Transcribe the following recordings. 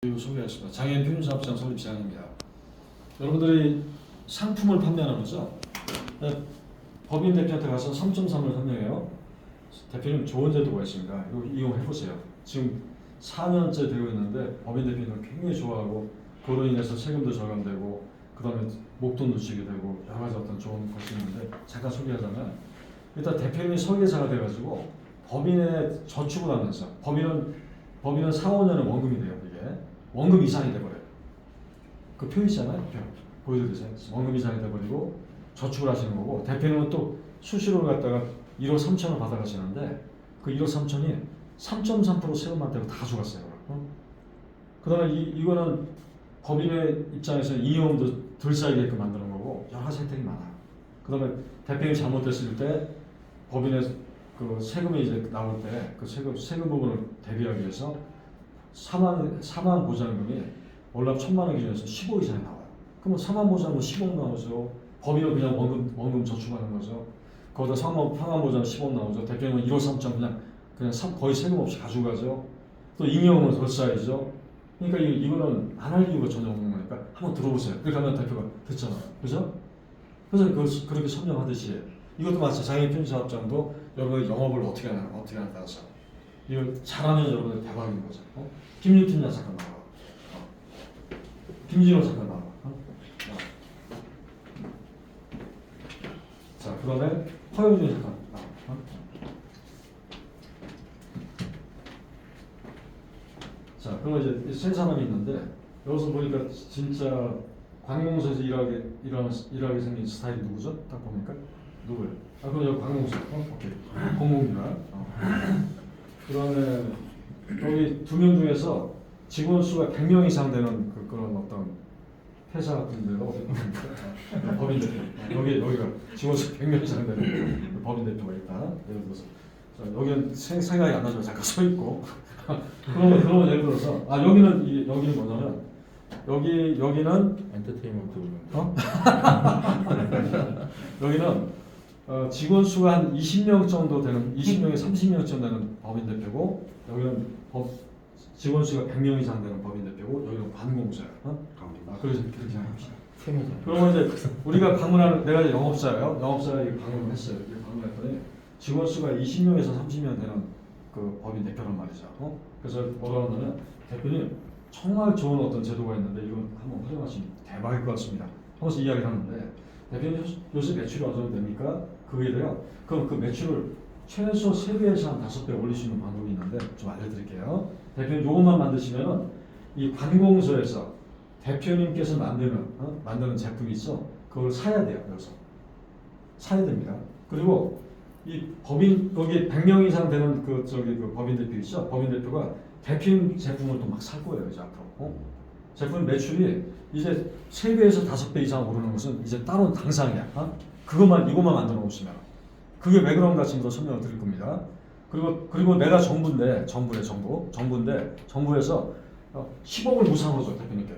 소개하겠습니다. 장애인 표준사업장 설립 시장입니다. 여러분들이 상품을 판매하는 거죠. 법인 대표한테 가서 3.3을 설명해요. 대표님 좋은 제도가 있습니다. 이거 이용해 보세요. 지금 4년째 되고 있는데 법인 대표님을 굉장히 좋아하고 그로 인해서 세금도 절감되고 그 다음에 목돈 누치게 되고 여러 가지 어떤 좋은 것이 있는데 잠깐 소개하자면 일단 대표님이 설계사가 돼가지고 법인에 저축을 하면서 법인은 4, 5년은 원금이 돼요. 이게 원금 이상이 돼버려요. 그 표 있잖아요. 표 보여드리세요. 원금 이상이 돼버리고 저축을 하시는 거고 대표님은 또 수시로 갖다가 1억 3천을 받아가시는데 그 1억 3천이 3.3% 세금만 떼고 다 죽었어요. 그 다음에 이거는 법인의 입장에서 이용도 덜 쌓이게끔 만드는 거고 여러 가지 혜택이 많아요. 그 다음에 대표님이 잘못됐을 때 법인의 그 세금이 이제 나올 때 그 세금 부분을 대비하기 위해서 사망 보장금이 원래 1,000만 원 기준에서 15 이상이 나와요. 그러면 사망 보장금 15 나오죠. 법인은 그냥 원금 저축하는 거죠. 거기다 상환 보장 15 나오죠. 대표님은 1억 3천 그냥 거의 세금 없이 가져가죠. 또 임용은 덜 쌓이죠. 그러니까 이거는 안 할 이유가 전혀 없는 거니까 한번 들어보세요. 그렇게 하면 대표가 듣잖아요. 그죠? 그래서 그렇게 설명하듯이 이것도 마찬가지 장애인 표준사업장도 여러분이 영업을 어떻게 하나 따라서 이걸 잘하면 여러분들 대박인 거죠. 김윤 팀장 잠깐 나와. 김진호 잠깐 나와. 자, 그 다음에 허영준 잠깐 나와. 자, 그럼 이제 세 사람이 있는데 여기서 보니까 진짜 관공서에서 일하게 생긴 스타일이 누구죠? 딱 보니까 누구예요? 그럼 여기 관공서. 오케이. 공공기관. 그 다음에 여기 2명 중에서 직원 수가 100명 이상 되는 그런 어떤 회사 같은 데가 어디 있습니까? 법인 대표. 여기가 직원 수 100명 이상 되는 법인 대표가 있다. 예를 들어서. 자, 여기는 생각이 안 나지만 잠깐 서 있고. 그러면 예를 들어서 여기는 뭐냐면 여기는 엔터테인먼트 여기는 직원 수가 한 20명 정도 되는 20명에 30명 정도 되는 법인 대표고 여기는 직원 수가 100명 이상 되는 법인 대표고 여기는 관공서야. 그래서 그렇게 생각합시다. 그러면 이제 우리가 방문하는 내가 이제 영업사예요. 영업사가 방문을 했어요. 방문했더니 직원 수가 20명에서 30명 되는 그 법인 대표란 말이죠. 그래서 뭐라고 하냐면 대표님 정말 좋은 어떤 제도가 있는데 이건 한번 활용하시면 대박일 것 같습니다. 하면서 이야기를 하는데 대표님 요새 매출이 어느 정도 됩니까? 그게 돼요. 그럼 그 매출을 최소 3배에서 한 5배 올릴 수 있는 방법이 있는데 좀 알려드릴게요. 대표님 요것만 만드시면은 이 관공서에서 대표님께서 만드는 제품이 있어. 그걸 사야 돼요. 여기서 사야 됩니다. 그리고 이 법인 여기 100명 이상 되는 그 법인 대표 있죠. 법인 대표가 대표님 제품을 또 막 살 거예요. 이제 앞으로. 제품 매출이 이제 3배에서 5배 이상 오르는 것은 이제 따로 당상이야. 이것만 만들어 놓으시면. 그게 왜 그런가 지금부터 설명을 드릴 겁니다. 그리고 내가 정부인데 정부에서 10억을 무상으로 줘 대표님께.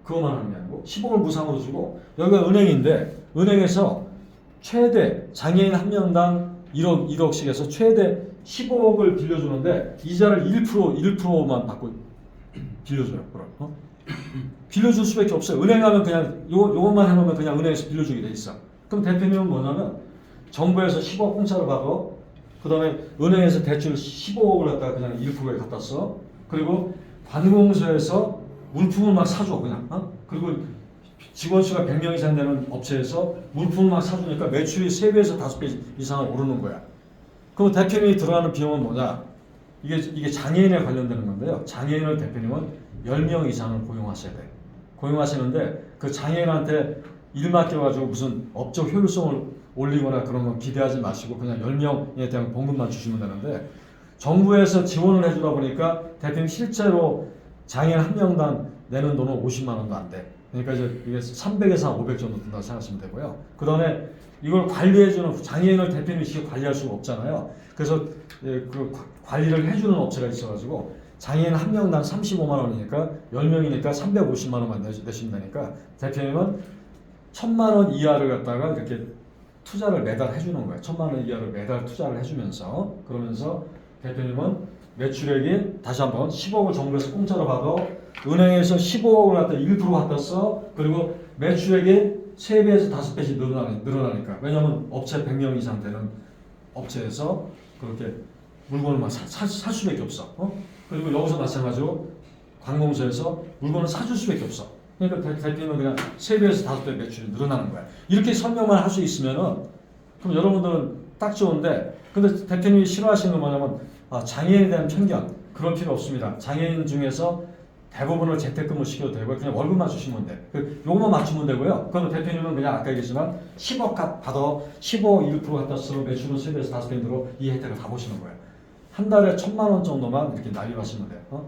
그것만 하는 게 아니고 10억을 무상으로 주고 여기가 은행인데 은행에서 최대 장애인 한 명당 1억씩 해서 최대 15억을 빌려주는데 이자를 1%만 받고 빌려줘요. 그럼 빌려줄 수밖에 없어요. 은행 가면 그냥 요것만 해놓으면 그냥 은행에서 빌려주게 돼 있어. 그럼 대표님은 뭐냐면 정부에서 10억 공짜로 받아. 그 다음에 은행에서 대출 15억을 갖다가 그냥 1%에 갖다 써. 그리고 관공서에서 물품을 막 사줘 그냥. 그리고 직원 수가 100명 이상 되는 업체에서 물품을 막 사주니까 매출이 3배에서 5배 이상 오르는 거야. 그럼 대표님이 들어가는 비용은 뭐냐? 이게 장애인에 관련되는 건데요. 장애인을 대표님은 10명 이상을 고용하셔야 돼. 고용하시는데 그 장애인한테 일 맡겨가지고 무슨 업적 효율성을 올리거나 그런 건 기대하지 마시고 그냥 10명에 대한 봉급만 주시면 되는데 정부에서 지원을 해주다 보니까 대표님 실제로 장애인 한 명당 내는 돈은 50만 원도 안 돼. 그러니까 이게 300에서 500 정도 든다고 생각하시면 되고요. 그 다음에 이걸 관리해주는 장애인을 대표님이 직접 관리할 수가 없잖아요. 그래서 그 관리를 해주는 업체가 있어가지고 장애인 한 명당 35만 원이니까 10명이니까 350만 원만 내시면 되니까 대표님은 1,000만 원 이하를 갖다가 이렇게 투자를 매달 해주는 거예요. 1,000만 원 이하를 매달 투자를 해주면서 그러면서 대표님은 매출액이 다시 한번 10억을 정부에서 공짜로 받아 은행에서 15억을 갖다 1% 갖다 써. 그리고 매출액이 3배에서 5배씩 늘어나니까. 왜냐하면 업체 100명 이상 되는 업체에서 그렇게 물건을 막 살 수밖에 없어. 그리고 여기서 마찬가지로 관공서에서 물건을 사줄 수밖에 없어. 그러니까 대표님은 그냥 3배에서 5배 매출이 늘어나는 거야. 이렇게 설명만 할 수 있으면은 그럼 여러분들은 딱 좋은데, 근데 대표님이 싫어하시는 건 뭐냐면 장애인에 대한 편견. 그럴 필요 없습니다. 장애인 중에서 대부분을 재택근무 시켜도 되고요. 그냥 월급만 주시면 돼. 요것만 맞추면 되고요. 그럼 대표님은 그냥 아까 얘기했지만 10억 받아 15억 1% 갖다 써 매출은 3배에서 5배 늘어 이 혜택을 다 보시는 거예요. 한 달에 1,000만 원 정도만 이렇게 납입하시면 돼요.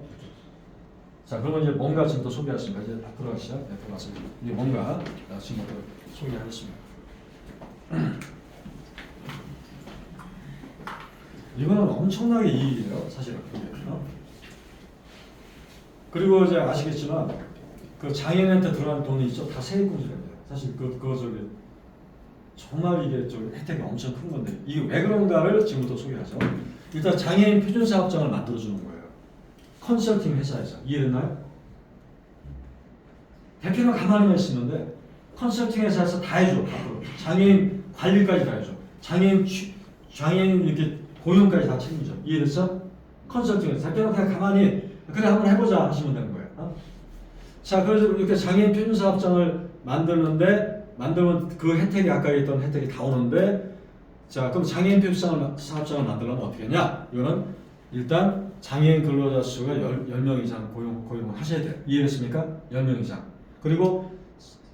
자, 그러면 이제 뭔가 지금 더 소개하십니다. 이제 들어가시죠. 네, 들어가서 이게 뭔가 지금부터 소개하겠습니다. 이거는 엄청나게 이익이에요, 사실은. 그리고 이제 아시겠지만 그 장애인한테 들어간 돈이 있죠, 다 세액공제됩니다. 사실 그거 저기 정말 이게 좀 혜택이 엄청 큰 건데 이게 왜 그런가를 지금부터 소개하죠. 일단 장애인 표준사업장을 만들어주는 거예요. 컨설팅 회사에서. 이해됐나요? 대표가 가만히만 있으면 돼. 컨설팅 회사에서 다 해줘. 앞으로. 장애인 관리까지 다 해줘. 장애인 이렇게 고용까지 다 책임져. 이해됐어? 컨설팅 회사. 대표가 그냥 가만히 그래 한번 해보자 하시면 되는 거예요. 자, 그래서 이렇게 장애인 표준사업장을 만들면 그 혜택이 아까 했던 혜택이 다 오는데, 자, 그럼 장애인 표준사업장을 만들려면 어떻게 하냐? 이거는 일단 장애인 근로자 수가 10명 이상 고용을 하셔야 돼요. 이해됐습니까? 10명 이상. 그리고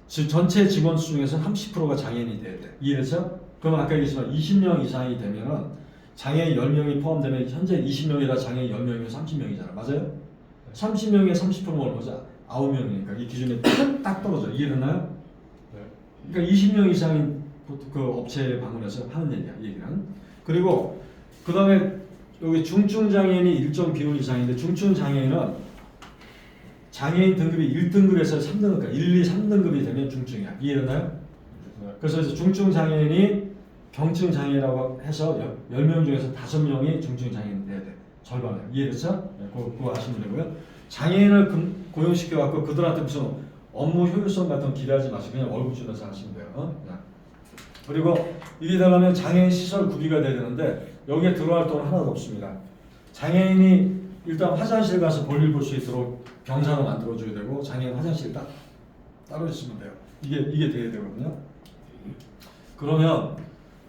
전체 직원 수 중에서 30%가 장애인이 돼야 돼. 이해됐죠? 그럼 아까 얘기했지만 20명 이상이 되면은 장애인 10명이 포함되면 현재 20명에다 장애인 10명이면 30명이잖아. 맞아요? 30명에 30%는 얼마죠? 9명이니까 이 기준에 딱 떨어져. 이해됐나요? 네. 그러니까 20명 이상인 그 업체에 방문해서 하는 얘기야, 이 얘기는. 그리고 그 다음에 여기 중증 장애인이 일정 비율 이상인데, 중증 장애인은 장애인 등급이 1등급에서 3등급, 1, 2, 3등급이 되면 중증이야. 이해됐나요? 네. 그래서 이제 중증 장애인이 경증 장애라고 해서 10명 중에서 5명이 중증 장애인이 돼야 돼. 절반에. 이해됐죠? 네, 그거 아시면 되고요. 장애인을 고용시켜갖고 그들한테 무슨 업무 효율성 같은 거 기대하지 마시고 그냥 월급 주면서 하시면 돼요. 그리고 이게 되려면 장애인 시설 구비가 돼야 되는데 여기에 들어갈 돈 하나도 없습니다. 장애인이 일단 화장실 가서 볼일 볼 수 있도록 병상을 만들어줘야 되고, 장애인 화장실 따로 있으면 돼요. 이게 돼야 되거든요. 그러면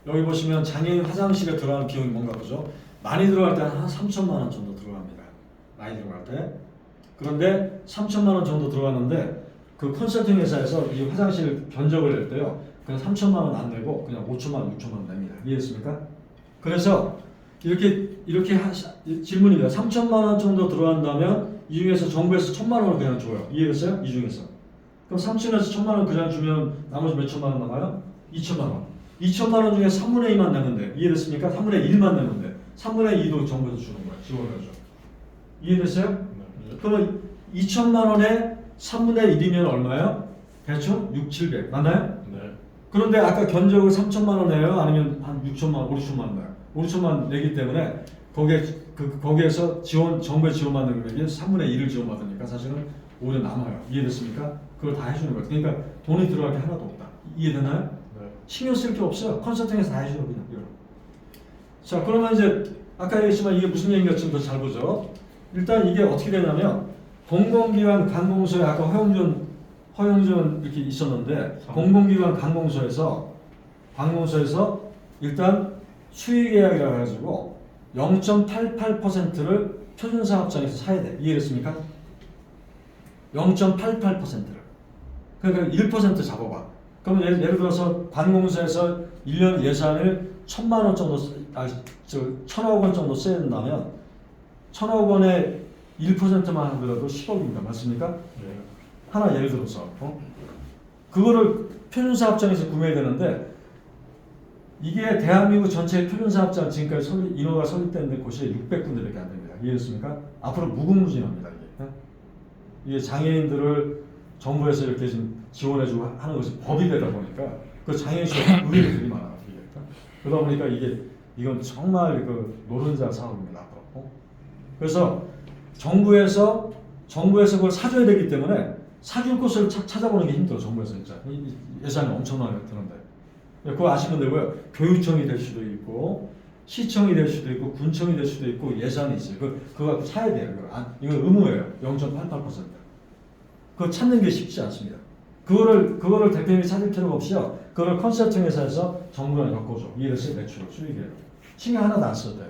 여기 보시면 장애인 화장실에 들어가는 비용이 뭔가 보죠. 많이 들어갈 때는 한 3천만 원 정도 들어갑니다. 많이 들어갈 때. 그런데 3천만 원 정도 들어갔는데 그 컨설팅 회사에서 이 화장실 견적을 낼 때요, 그냥 3천만 원 안 내고 그냥 5천만 원, 6천만 원 냅니다. 이해했습니까? 그래서 이렇게 질문입니다. 3천만 원 정도 들어간다면 이 중에서 정부에서 1천만 원을 그냥 줘요. 이해했어요? 이 중에서. 그럼 3천에서 1천만 원 그냥 주면 나머지 몇 천만 원 남아요? 2천만 원. 2천만 원 중에 3분의 2만 내면 돼. 이해됐습니까? 3분의 1만 내면 돼. 3분의 2도 정부에서 주는 거야. 지원해줘. 이해됐어요? 네. 그러면 2천만 원에 3분의 1이면 얼마예요? 대충 6, 700. 맞나요? 네. 그런데 아까 견적을 3천만 원 내요? 아니면 한 6천만 원, 5, 6천만 원 내요? 5, 6천만 원 내기 때문에 거기에서 정부의 지원받는 금액이 3분의 1을 지원받으니까 사실은 오히려 남아요. 이해됐습니까? 그걸 다 해주는 거예요. 그러니까 돈이 들어갈 게 하나도 없다. 이해되나요? 네. 신경 쓸 게 없어요. 컨설팅에서 다 해주는 그냥. 자, 그러면 이제 아까 얘기했지만 이게 무슨 얘기인가 좀 더 잘 보죠. 일단 이게 어떻게 되냐면 공공기관 관공서에 아까 허용준 이렇게 있었는데, 공공기관 관공서에서 일단 수의계약이라고 해가지고 0.88%를 표준사업장에서 사야 돼. 이해됐습니까? 0.88%를. 그러니까 1% 잡아봐. 그럼 예를 들어서 관공서에서 1년 예산을 1,000만 원 정도, 1,000억 원 정도 써야 된다면 1,000억 원에 1%만 하더라도 10억입니다. 맞습니까? 네. 하나 예를 들어서 그거를 표준사업장에서 구매해야 되는데, 이게 대한민국 전체 표준사업장 지금까지 인허가 설립된 곳이 600군데밖에 안 됩니다. 이해됐습니까? 앞으로 무궁무진합니다. 이게 장애인들을 정부에서 이렇게 지원해주고 하는 것이 법이 되다 보니까 그 장애인 수가 의외로 되게 많아요. 그러다 보니까 이건 정말 그 노른자 사업입니다. 앞으로. 그래서 정부에서 정부에서 그걸 사줘야 되기 때문에 사줄 곳을 찾아보는 게 힘들어. 정부에서 진짜 예산이 엄청나게 드는데. 그거 아시면 되고요. 교육청이 될 수도 있고 시청이 될 수도 있고 군청이 될 수도 있고 예산이 있어요. 그거 사야 돼요. 이거 의무예요. 0.88%. 그거 찾는 게 쉽지 않습니다. 그거를 대표님이 찾을 필요가 없이요. 그거를 컨설팅 회사에서 정부랑 엮어줘. 이해됐어요? 매출을 수익이에요. 신경 하나도 안 써도 돼요.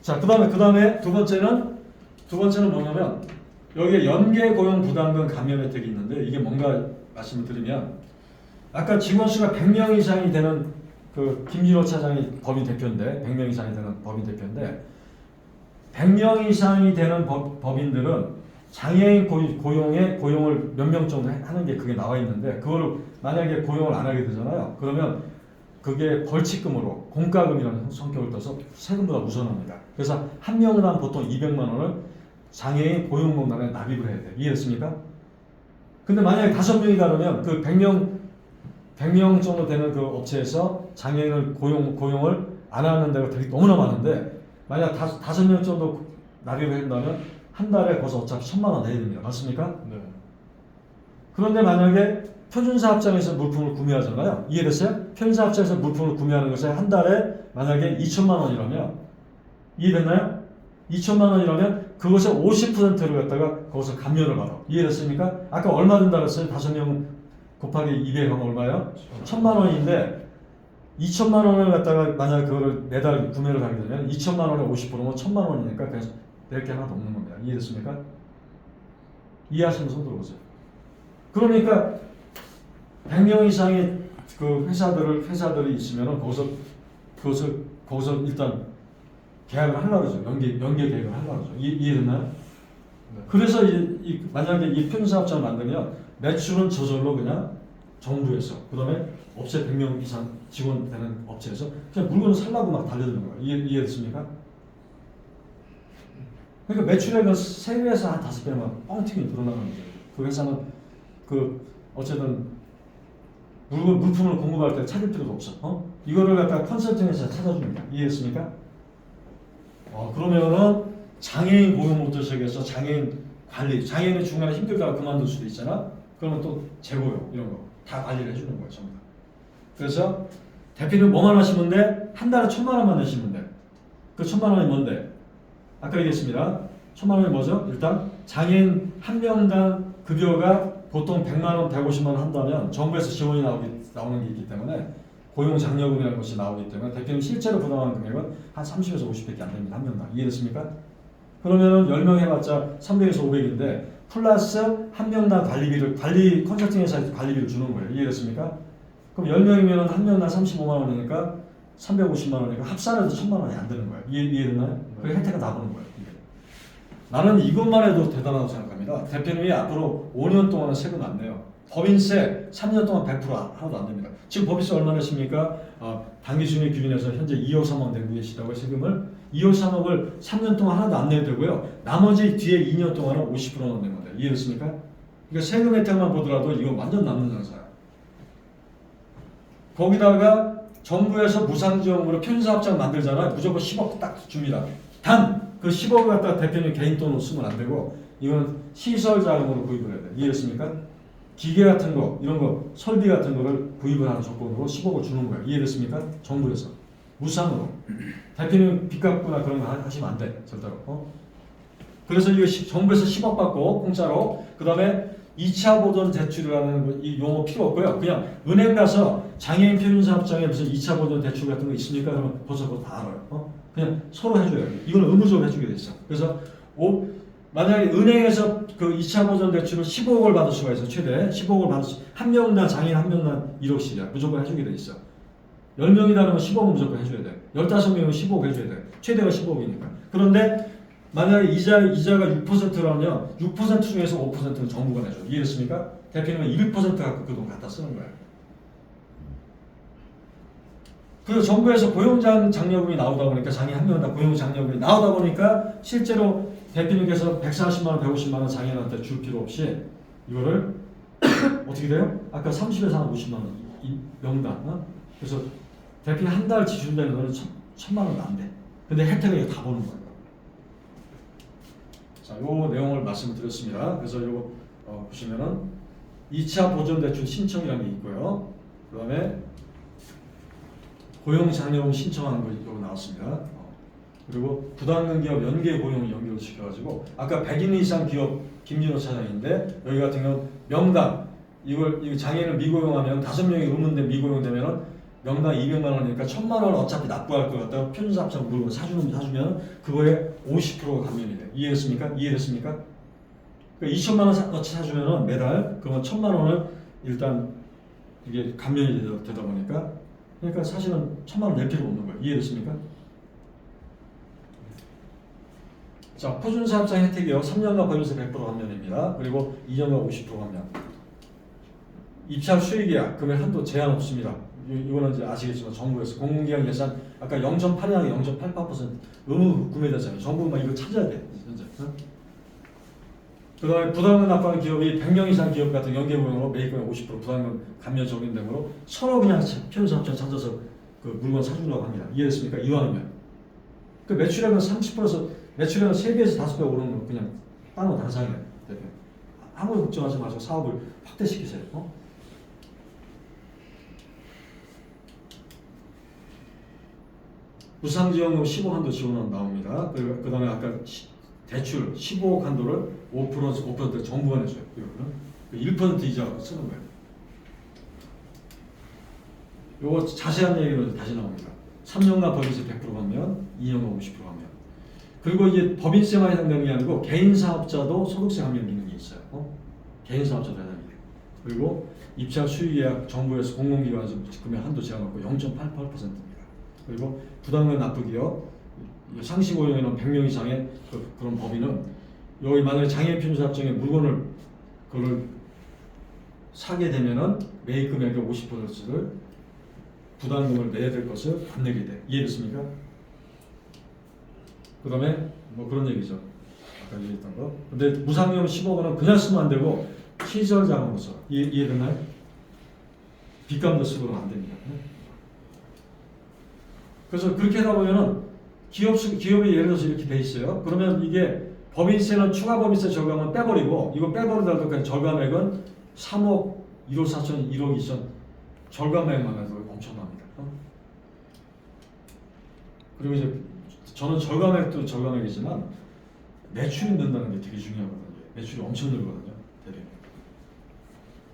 자, 그 다음에 두 번째는 뭐냐면 여기에 연계 고용 부담금 감면 혜택이 있는데 이게 뭔가 말씀을 드리면 아까 직원 수가 100명 이상이 되는 그 김진호 차장이 법인 대표인데 100명 이상이 되는 법인 대표인데 100명 이상이 되는 법인들은 장애인 고용을 몇 명 정도 하는 게 그게 나와 있는데 그거를 만약에 고용을 안 하게 되잖아요. 그러면 그게 벌칙금으로 공과금이라는 성격을 둬서 세금보다 우선합니다. 그래서 한 명당 보통 200만 원을 장애인 고용공단에 납입을 해야 돼요. 이해됐습니까? 근데 만약에 5명이 다르면 그 100명 정도 되는 그 업체에서 장애인을 고용을 안 하는 데가 되게 너무나 많은데 만약 5명 정도 납입을 한다면 한 달에 벌써 어차피 1,000만 원 내야 됩니다. 맞습니까? 네. 그런데 만약에 표준사업장에서 물품을 구매하잖아요. 이해됐어요? 표준사업장에서 물품을 구매하는 것에 한 달에 만약에 2,000만 원이라면 이해됐나요? 2,000만 원이라면 그것의 50%를 갖다가 거기서 감면을 받아. 이해됐습니까? 아까 얼마 든다 그랬어요? 5명 곱하기 200하면 얼마예요? 1,000만 원인데 2,000만 원을 갖다가 만약 그거를 매달 구매를 하게 되면 2,000만 원에 50%면 1,000만 원이니까 그래서 낼 게 하나도 없는 겁니다. 이해됐습니까? 이해하시면 손 들어보세요. 그러니까 100명 이상의 그 회사들이 있으면은 거기서 일단 계약을 하려고 그러죠. 연계 계약을 하려고 그러죠. 이해됐나요? 네. 그래서 만약에 이 표준사업장을 만들면 매출은 저절로 그냥 정부에서 그다음에 업체 100명 이상 직원 되는 업체에서 그냥 물건을 살라고 막 달려드는 거예요. 이해됐습니까? 그러니까 매출액은 세 배에서 한 5배만 뻥튀기 늘어나는 거예요. 그 회사는 어쨌든 물품을 공급할 때 찾을 필요도 없어. 이거를 갖다가 컨설팅에서 찾아줍니다. 이해했습니까? 그러면은 장애인 고용부터 시작해서 장애인 관리, 장애인이 중간에 힘들다가 그만둘 수도 있잖아. 그러면 또 재고용 이런 거 다 관리를 해주는 거예요, 전부 다. 그래서 대표님 뭐만 하시면 돼? 한 달에 1,000만 원만 내시면 돼. 그 1,000만 원이 뭔데? 아까 얘기했습니다. 1,000만 원이 뭐죠? 일단 장애인 한 명당 급여가 보통 100만 원, 150만 원 한다면 정부에서 지원이 나오는 게 있기 때문에 고용장려금이라는 것이 나오기 때문에 대표님 실제로 부담하는 금액은 한 30에서 50밖에 안 됩니다. 한 명당. 이해됐습니까? 그러면은 10명 해봤자 300에서 500인데 플러스 한 명당 관리 컨설팅 회사에서 관리비를 주는 거예요. 이해됐습니까? 그럼 10명이면 한 명당 35만 원이니까 350만 원이니까 합산해도 1,000만 원이 안 되는 거예요. 이해됐나요? 그게 혜택이 나오는 거예요. 나는 이것만 해도 대단하다고 생각합니다. 대표님이 앞으로 5년 동안은 세금 안 내요. 법인세 3년 동안 100% 하나도 안 됩니다. 지금 법인세 얼마 내십니까? 당기순위 기준에서 현재 2억 3억 내고 계시다고요, 세금을. 2억 3억을 3년 동안 하나도 안 내도 되고요. 나머지 뒤에 2년 동안은 50%는 내면 돼요. 이해됐습니까? 그러니까 세금 혜택만 보더라도 이거 완전 남는 장사야. 거기다가 정부에서 무상지원금으로 표준사업장 만들잖아요. 무조건 10억 딱 줍니다. 단 그 10억을 갖다가 대표님 개인 돈으로 쓰면 안 되고 이건 시설 자금으로 구입을 해야 돼요. 이해됐습니까? 기계 같은 거, 이런 거, 설비 같은 거를 구입을 하는 조건으로 10억을 주는 거예요. 이해됐습니까? 정부에서. 무상으로. 대표님 빚 갚거나 그런 거 하시면 안 돼. 절대로. 그래서 이거 정부에서 10억 받고 공짜로 그 다음에 2차 보전 대출이라는 이 용어 필요 없고요. 그냥 은행 가서 장애인 표준사업장에 무슨 2차 보전 대출 같은 거 있습니까? 그러면 벌써 그거 다 알아요. 그냥 서로 해줘요. 이거는 의무적으로 해주게 돼 있어. 그래서 만약에 은행에서 그 2차 보전 대출을 15억을 받을 수가 있어. 최대 15억을 받을 수. 한 명당 장애인 한 명당 1억씩이야. 무조건 해주게 돼 있어. 10명이 다르면 15억은 무조건 해줘야 돼. 15명이면 15억 해줘야 돼. 최대가 15억이니까. 그런데 만약에 이자가 6%라면 6% 중에서 5%는 정부가 내줘. 이해됐습니까? 대표님은 200% 갖고 그 돈 갖다 쓰는 거야. 그래서 정부에서 고용장려금이 나오다 보니까 장애인 한 명당 고용장려금이 나오다 보니까 실제로 대표님께서 140만 원, 150만 원 장애인한테 줄 필요 없이 이거를 어떻게 돼요? 아까 30에서 한 50만 원 명당. 그래서 대표님 한 달 지출되는 거는 1,000만 원도 안 돼. 근데 혜택을 다 보는 거예요. 자, 요 내용을 말씀을 드렸습니다. 그래서 요거 보시면은 2차 보존대출 신청이라는 게 있고요. 그 다음에 고용장려금 신청하는 거 이거 나왔습니다. 그리고 부담금 기업 연계 고용 연결 시켜가지고 아까 100인 이상 기업 김진호 차장인데 여기 같은 경우는 명당 이거 장애인을 미고용하면 5명이 의문대 미고용되면은 명당 200만 원이니까 1000만 원을 어차피 납부할 것 같다가 편의사업장 물건 사주면 그거에 50%가 감면이 돼. 이해됐습니까? 이해됐습니까? 그러니까 2천만 원 사주면은 매달 그러면 1000만 원을 일단 이게 감면이 되다 보니까 그러니까 사실은 1000만 원 낼 필요가 없는 거예요. 이해됐습니까? 자, 표준사업장 혜택이요. 3년간 법인세 100% 감면입니다. 그리고 2년간 50% 감면. 입찰 수익계약 금액 한도 제한 없습니다. 이거는 이제 아시겠지만 정부에서 공공기관 예산 아까 0.8이나 0.88% 의무 구매되잖아요. 정부가 이거 찾아야 돼. 현재. 그다음에 부담금 납부하는 기업이 100명 이상 기업 같은 연계고용으로 매입금액 50% 부담금 감면 적용되므로 서로 그냥 편의사업장 찾아서 그 물건 사주려고 합니다. 이해됐습니까? 이왕이면. 그 매출액은 30%에서 매출액은 3배에서 5배 오르는 거 그냥 따로 단상이에요. 아무 걱정하지 마시고 사업을 확대시키세요. 무상지원금 15억 한도 지원은 나옵니다. 그 다음에 아까 대출 15억 한도를 5% 정부가 내줘요. 이거는 1% 이자 쓰는 거예요. 요거 자세한 얘기는 다시 나옵니다. 3년간 법인세 100% 감면, 2년간 50% 감면. 그리고 이게 법인세만 해당되는 게 아니고 개인 사업자도 소득세 감면 있는 게 있어요. 개인 사업자도 해당이 돼요. 그리고 입찰 수익계약 정부에서 공공기관에서 금액 한도 제한 없고 0.88%입니다. 그리고 부담금 납부기업 상시 고용에는 100명 이상의 그런 법인은 여기 만약에 장애인 편의사업장에 물건을 그걸 사게 되면은 매입 금액의 50%를 부담금을 내야 될 것을 안 내게 돼. 이해됐습니까? 그 다음에 뭐 그런 얘기죠. 아까 얘기했던 거. 근데 무상위험 15억 원은 그냥 쓰면 안 되고 시설 자금으로 써. 이해됐나요? 빚감도 쓰고는 안 됩니다. 그래서 그렇게 하다 보면은 기업이 예를 들어서 이렇게 돼 있어요. 그러면 이게 법인세는 추가 법인세 절감은 빼버리고 이거 빼버리더라도 그냥 절감액은 3억 1억 4천 1억 2천 절감액만 해도 엄청납니다. 그리고 이제 저는 절감액도 절감액이지만 매출이 는다는 게 되게 중요하거든요. 매출이 엄청 늘거든요. 대략.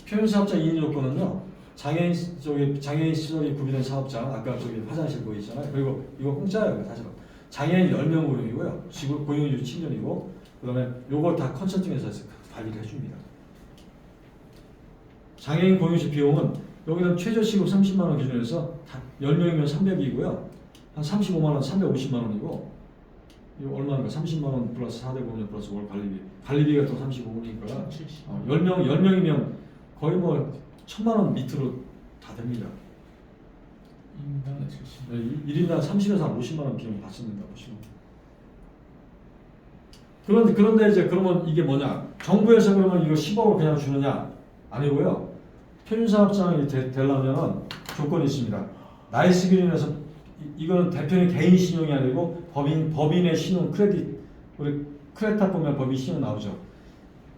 표현사업장 이인 조건은요. 장애인 시설이 구비된 사업장 아까 저기 화장실 보이잖아요. 그리고 이거 공짜예요. 사실은. 장애인 10명 고용이고요. 지금 고용률 7년이고 그다음에 요걸 다 컨설팅 회사에서 관리를 해줍니다. 장애인 고용시 비용은 여기는 최저 시급 30만 원 기준에서 10명이면 300이고요. 한 35만 원, 350만 원이고 이거 얼마인가? 30만 원 플러스 4대 보험 플러스 월 관리비가 또 35원이니까 10명이면 거의 뭐 1000만 원 밑으로 다 됩니다. 1인당 30에서 50만 원 비용 받습니다. 보시면. 그런데 이제 그러면 이게 뭐냐? 정부에서 그러면 이거 10억을 그냥 주느냐? 아니고요. 편의사업장이 되려면 조건이 있습니다. 나이스 기준에서 이거는 대표님 개인 신용이 아니고 법인의 신용 크레딧 우리 크레타 보면 법인 신용 나오죠.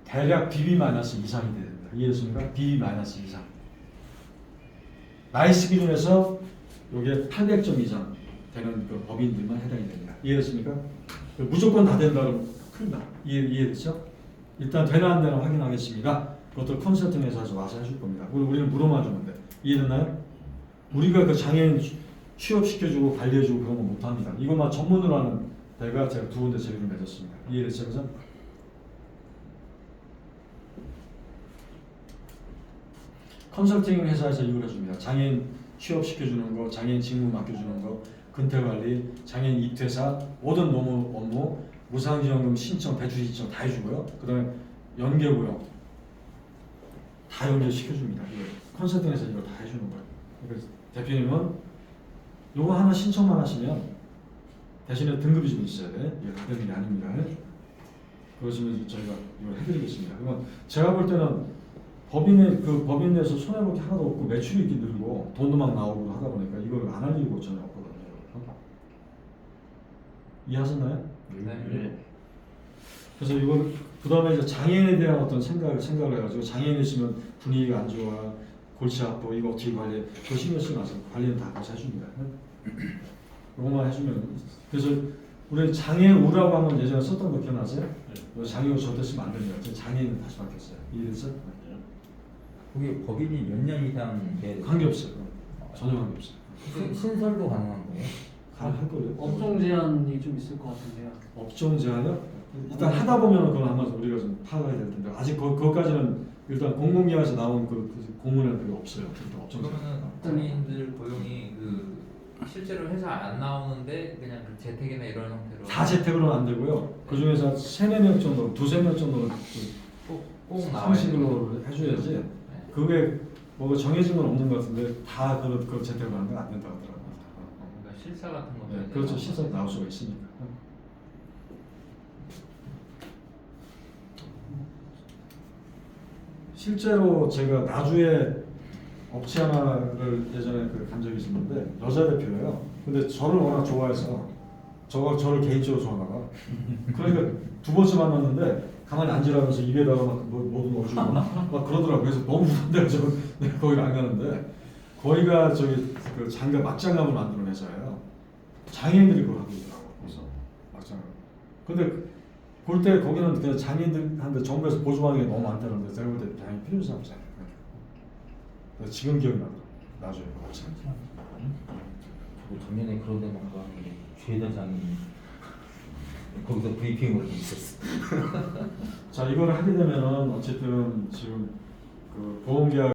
대략 BB 마이너스 이상이 돼야 됩니다. 이해됐습니까? BB 마이너스 이상. 나이스 기준에서 요게 800점 이상 되는 그 법인들만 해당이 됩니다. 이해됐습니까? 무조건 다 된다면 큰일 나. 이해됐죠? 일단 되나 안 되나 확인하겠습니다. 그것도 컨설팅 회사에서 와서 해줄 겁니다. 우리는 물어만 주면 돼. 이해됐나요? 우리가 그 장애인 취업시켜주고 관리해주고 그런 거 못합니다. 이것만 전문으로 하는 데가 제가 두 군데 제휴를 맺었습니다. 이해됐죠? 그죠? 컨설팅 회사에서 이걸 해줍니다. 장애인 취업시켜주는 거, 장애인 직무 맡겨주는 거, 근태관리, 장애인 입퇴사, 모든 노무 업무, 무상지원금 신청, 대출 신청 다 해주고요. 그 다음에 연계고용 다 연결시켜줍니다. 컨설팅 회사 이걸 다 해주는 거예요. 그러니까 대표님은 요거 하나 신청만 하시면 대신에 등급이 좀 있어야 돼. 이게 다 되는 게 아닙니다. 그러시면 저희가 이걸 해드리겠습니다. 그러면 제가 볼 때는 법인 내에서 손해볼 게 하나도 없고 매출이 이렇게 늘고 돈도 막 나오고 하다 보니까 이걸 안 할 이유가 전혀 없거든요. 이해하셨나요? 네. 그래서 이걸 그다음에 이제 장애인에 대한 어떤 생각을 해가지고 장애인 있으면 분위기가 안 좋아, 골치 아파, 이거 어떻게 관리해? 그 신경 쓰지 마세요. 관리는 다 같이 해줍니다. 이것만 해주면. 그래서 우리 장애우라고 하면 예전에 썼던 거 기억나세요? 장애우 절대 쓰면 안 됩니다. 장애인 다시 바뀌었어요. 이해됐어요? 그게 법인이 몇 년 이상 돼야 돼요? 관계없어요. 전혀 관계없어요. 신설도 가능한 거예요? 할 거예요. 업종 제한이 좀 있을 것 같은데요. 업종 제한이요? 일단 하다 보면 그건 아마 우리가 좀 파악해야 될 텐데 아직 그거까지는 일단 공공기관에서 나온 그 공문은 그게 없어요. 일단 업종 제한. 그러면은 장애인들 고용이 그 실제로 회사 안 나오는데 그냥 그 재택이나 이런 형태로 다 재택으로는 안 되고요. 그 중에서 3-4명 정도, 2-3명 정도는 꼭 나와야 상식으로 해줘야지. 네. 그게 뭐 정해진 건 없는 것 같은데 다 그 재택으로 하는 건 안 된다고 하더라고요. 그러니까 실사 같은 것도 네, 그렇죠. 시설 나올 수가 있으니까. 실제로 제가 나주에 업체 하나를 예전에 간 적이 있었는데 여자 대표예요. 근데 저를 워낙 좋아해서 저를 개인적으로 좋아하나. 그러니까 2번째 만났는데 가만히 앉으라면서 입에다가 막 뭐든 넣어주고 막 그러더라고요. 그래서 너무 무섭대가지고 내가 거기를 안 가는데 거기가 저기 그 막장갑을 만드는 회사예요. 장애인들이 그걸 하고 있더라고. 그래서 막장갑. 근데 볼 때 거기는 그냥 장애인들한테 정부에서 보조하는 게 너무 많다는데 제가 볼 때 장애인 필요 없지 않아요. 그래서 지금 기억이 나더라고요. 나중에 저도 작년에 그런 데 막 가는데 죄다 장인 거기서 브리핑을 하고 있었어. 자 이거를 하게 되면은 어쨌든 지금 그 보험계약